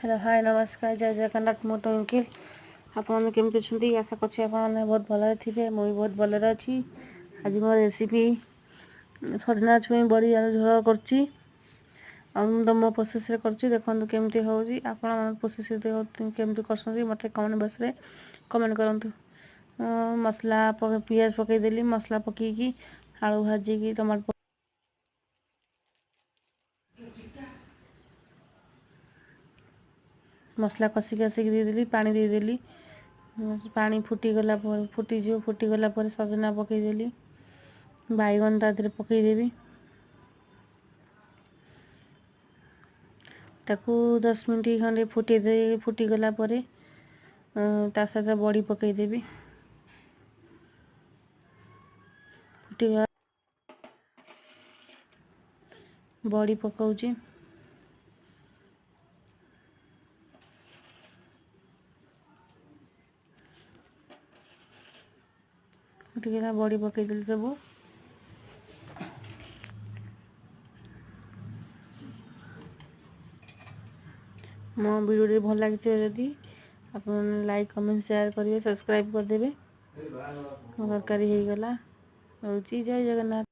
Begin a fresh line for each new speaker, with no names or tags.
Hello hi नमस्कार जय जगन्नाथ मो ट्विंकिल आपने केमती अच्छा आशा करছি आपने बहुत भल थे मुझे बहुत भल अच्छी आज मो रेसिपी सजना छुई बड़ी आलू झोल कर मो प्रोसेस देखो केमती हो प्रोसेस केमती कर मत कमेंट बॉक्स रे कमेंट करूँ मसला पियाज पकईदेली मसला पकईकी आलू भाजिकी टमाटो मसला कसिक आसिक देदेली पानी देदेली पानी फुटीगला फुटीगला सजना पकईदेली बैगन ता देहरे पकईदेवी ताकू 10 मिनट खंडे फुटीगला ता सहित बड़ी पकईदेवी फुटीगला बड़ी पकाउची फुटीगला बड़ी पकईदेली सब मो वीडियो भल लगी जदि आप लाइक कमेंट शेयर करेंगे सब्सक्राइब करदे तरकारी हो गला रोची जय जगन्नाथ।